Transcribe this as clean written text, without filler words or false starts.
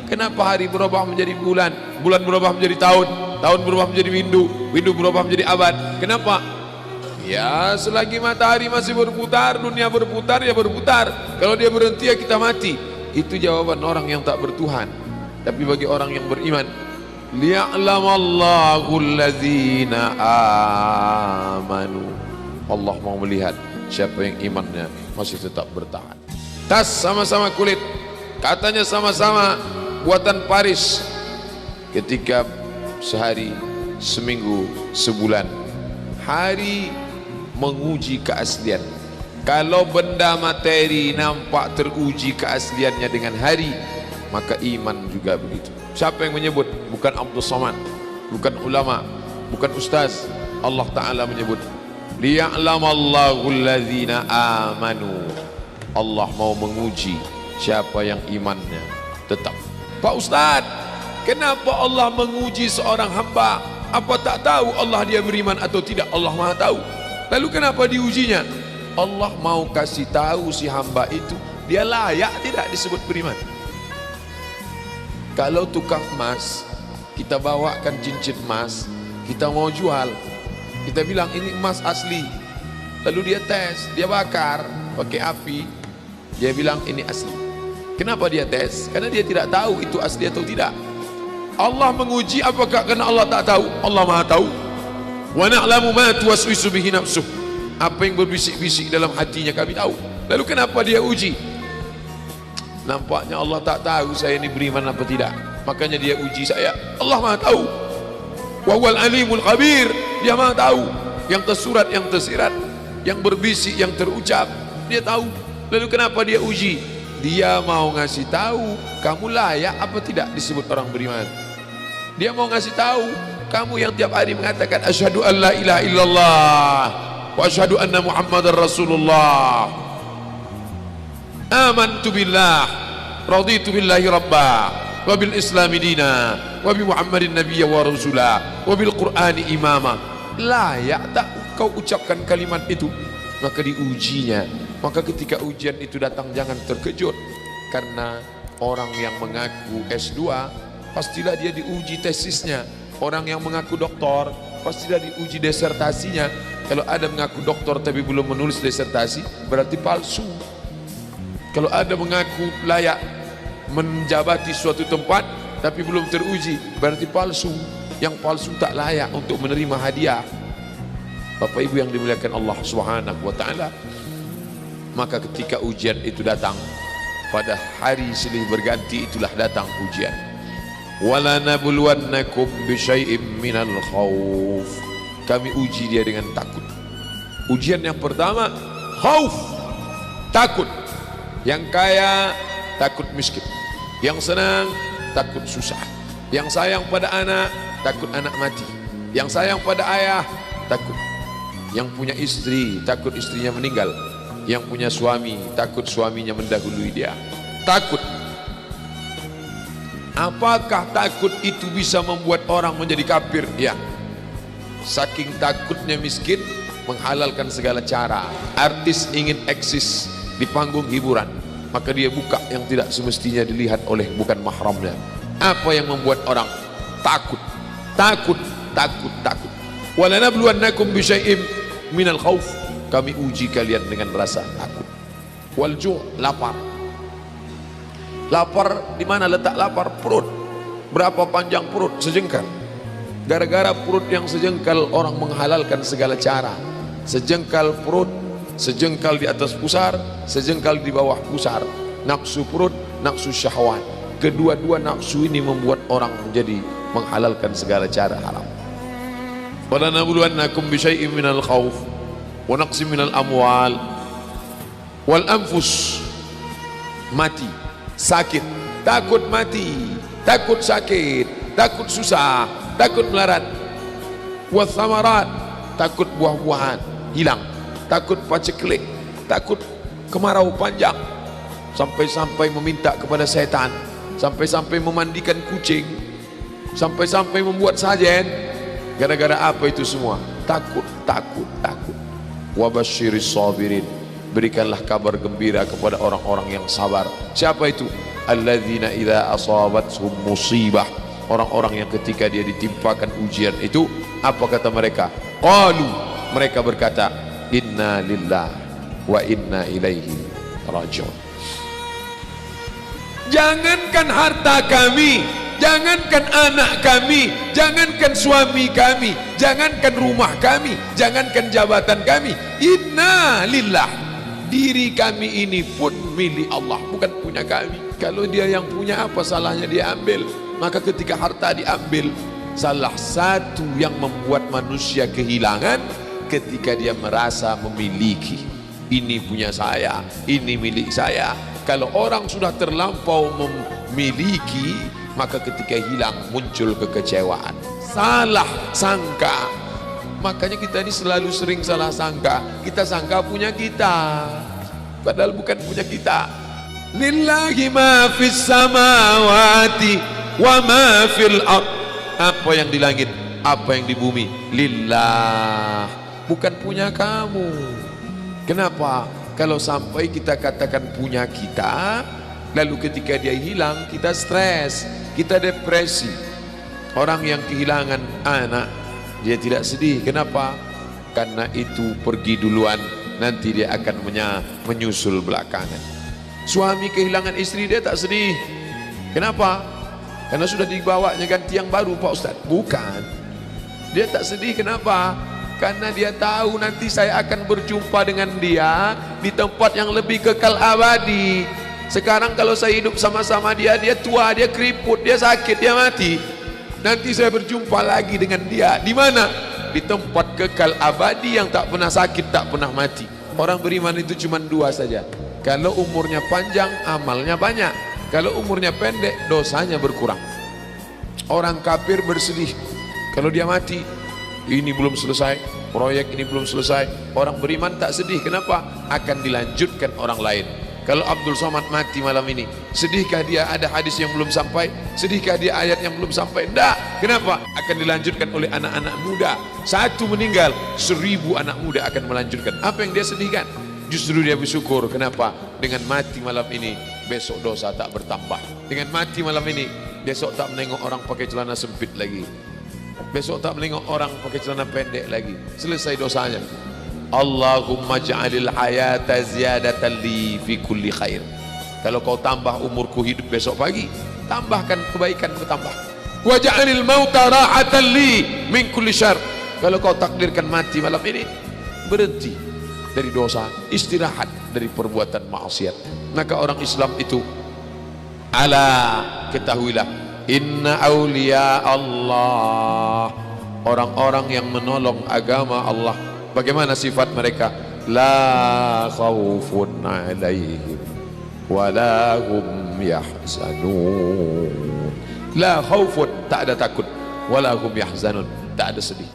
Kenapa hari berubah menjadi bulan, bulan berubah menjadi tahun, tahun berubah menjadi windu, windu berubah menjadi abad? Kenapa? Ya, selagi matahari masih berputar, dunia berputar, ya berputar. Kalau dia berhenti, ya kita mati. Itu jawaban orang yang tak bertuhan. Tapi bagi orang yang beriman, liya'lamallahu alladzina amanu. Allah mau melihat siapa yang imannya masih tetap bertahan. Tas sama-sama kulit, katanya sama-sama buatan Paris. Ketika sehari, seminggu, sebulan, hari menguji keaslian. Kalau benda materi nampak teruji keasliannya dengan hari, maka iman juga begitu. Siapa yang menyebut? Bukan Abdul Somad, bukan ulama, bukan ustaz. Allah Ta'ala menyebut liya'lamallahu alladzina amanu. Allah mau menguji siapa yang imannya tetap. Pak Ustaz, kenapa Allah menguji seorang hamba? Apa tak tahu Allah dia beriman atau tidak? Allah Maha tahu. Lalu kenapa diujinya? Allah mau kasih tahu si hamba itu dia layak tidak disebut beriman. Kalau tukang emas, kita bawakan cincin emas, kita mau jual, kita bilang ini emas asli. Lalu dia tes, dia bakar pakai api, dia bilang ini asli. Kenapa dia tes? Karena dia tidak tahu itu asli atau tidak. Allah menguji apakah karena Allah tak tahu? Allah Maha tahu. Wa na'lamu ma tuwaswisu bihi nafsuh. Apa yang berbisik-bisik dalam hatinya kami tahu. Lalu kenapa dia uji? Nampaknya Allah tak tahu saya ini beriman apa tidak. Makanya dia uji saya. Allah Maha tahu. Wa huwal alimul khabir. Dia Maha tahu. Yang tersurat, yang tersirat, yang berbisik, yang terucap, dia tahu. Lalu kenapa dia uji? Dia mau ngasih tahu kamu layak apa tidak disebut orang beriman. Dia mau ngasih tahu kamu yang tiap hari mengatakan asyhadu an la ilaha illallah wa asyhadu anna muhammadar rasulullah, amantu billah, raditu billahi rabba, wa bil islami dina, wa bi muhammadin nabiyya wa rasulah, wa bil qur'ani imama. Layak tak kau ucapkan kalimat itu? Maka diujinya. Maka ketika ujian itu datang jangan terkejut, karena orang yang mengaku S2 pastilah dia diuji tesisnya. Orang yang mengaku doktor pastilah diuji disertasinya. Kalau ada mengaku doktor tapi belum menulis disertasi, berarti palsu. Kalau ada mengaku layak menjabati suatu tempat tapi belum teruji, berarti palsu. Yang palsu tak layak untuk menerima hadiah. Bapak Ibu yang dimuliakan Allah Subhanahu wa taala, maka ketika ujian itu datang, pada hari silih berganti itulah datang ujian. Wala nabluwannakum bisyai'im minal khauf. Kami uji dia dengan takut. Ujian yang pertama khauf, takut. Yang kaya takut miskin, yang senang takut susah, yang sayang pada anak takut anak mati, yang sayang pada ayah takut, yang punya istri takut istrinya meninggal, yang punya suami takut suaminya mendahului dia. Takut. Apakah takut itu bisa membuat orang menjadi kafir? Ya. Saking takutnya miskin, menghalalkan segala cara. Artis ingin eksis di panggung hiburan, maka dia buka yang tidak semestinya dilihat oleh bukan mahramnya. Apa yang membuat orang takut? Takut, takut, takut. Walanabluwannakum bisyai'im minal khauf. Kami uji kalian dengan rasa takut. Wal ju', lapar. Lapar, di mana letak lapar? Perut. Berapa panjang perut? Sejengkal. Gara-gara perut yang sejengkal, orang menghalalkan segala cara. Sejengkal perut, sejengkal di atas pusar, sejengkal di bawah pusar. Nafsu perut, nafsu syahwat. Kedua-dua nafsu ini membuat orang menjadi menghalalkan segala cara haram. Wala nabluwannakum bisyai'im minal khauf wa naqsim minal amwal wal anfus. Mati, sakit, takut mati, takut sakit, takut susah, takut melarat. Wa thamarat, takut buah-buahan hilang, takut paceklik, takut kemarau panjang, sampai-sampai meminta kepada setan, sampai-sampai memandikan kucing, sampai-sampai membuat sajen. Gara-gara apa itu semua? Takut, takut, takut. Wa basyiris sabirin, berikanlah kabar gembira kepada orang-orang yang sabar. Siapa itu? alladzina idza asabathum musibah, orang-orang yang ketika dia ditimpakan ujian itu, apa kata mereka? Qalu, mereka berkata, inna lillah wa inna ilaihi rajiun. Jangankan harta kami, jangankan anak kami, jangankan suami kami, jangankan rumah kami, jangankan jabatan kami, inna lillah, diri kami ini pun milik Allah, bukan punya kami. Kalau dia yang punya, apa salahnya dia ambil? Maka ketika harta diambil, salah satu yang membuat manusia kehilangan ketika dia merasa memiliki, ini punya saya, ini milik saya. Kalau orang sudah terlampau memiliki, maka ketika hilang muncul kekecewaan, salah sangka. Makanya kita ini selalu sering salah sangka. Kita sangka punya kita, padahal bukan punya kita. Lillahi ma fis samawati wa ma fil ardh. Apa yang di langit, apa yang di bumi, lillah, bukan punya kamu. Kenapa? Kalau sampai kita katakan punya kita, lalu ketika dia hilang, kita stres, kita depresi. Orang yang kehilangan anak, dia tidak sedih. Kenapa? Karena itu pergi duluan, nanti dia akan menyusul belakangan. Suami kehilangan istri, dia tak sedih. Kenapa? Karena sudah dibawanya ganti yang baru, Pak Ustadz. Bukan, dia tak sedih. Kenapa? Karena dia tahu nanti saya akan berjumpa dengan dia di tempat yang lebih kekal abadi. Sekarang kalau saya hidup sama-sama dia, dia tua, dia keriput, dia sakit, dia mati. Nanti saya berjumpa lagi dengan dia. Di mana? Di tempat kekal abadi yang tak pernah sakit, tak pernah mati. Orang beriman itu cuma dua saja. Kalau umurnya panjang, amalnya banyak. Kalau umurnya pendek, dosanya berkurang. Orang kafir bersedih kalau dia mati, ini belum selesai, proyek ini belum selesai. Orang beriman tak sedih. Kenapa? Akan dilanjutkan orang lain. Kalau Abdul Somad mati malam ini, sedihkah dia ada hadis yang belum sampai? Sedihkah dia ayat yang belum sampai? Tidak. Kenapa? Akan dilanjutkan oleh anak-anak muda. Satu meninggal, 1000 anak muda akan melanjutkan. Apa yang dia sedihkan? Justru dia bersyukur. Kenapa? Dengan mati malam ini, besok dosa tak bertambah. Dengan mati malam ini, besok tak menengok orang pakai celana sempit lagi. Besok tak menengok orang pakai celana pendek lagi. Selesai dosanya. Allahumma ja'alil hayata ziyadatan li fi kulli khair. Kalau kau tambah umurku hidup besok pagi, tambahkan kebaikan bertambah. Wa ja'alil mauta rahatan li min kulli syarr. Kalau kau takdirkan mati malam ini, berhenti dari dosa, istirahat dari perbuatan maksiat. Maka orang Islam itu, ala, ketahuilah, inna awliya Allah, orang-orang yang menolong agama Allah, bagaimana sifat mereka? La khawfun alaihim wa la hum yahzanun. La khawfun, tak ada takut, wa la hum yahzanun, tak ada sedih.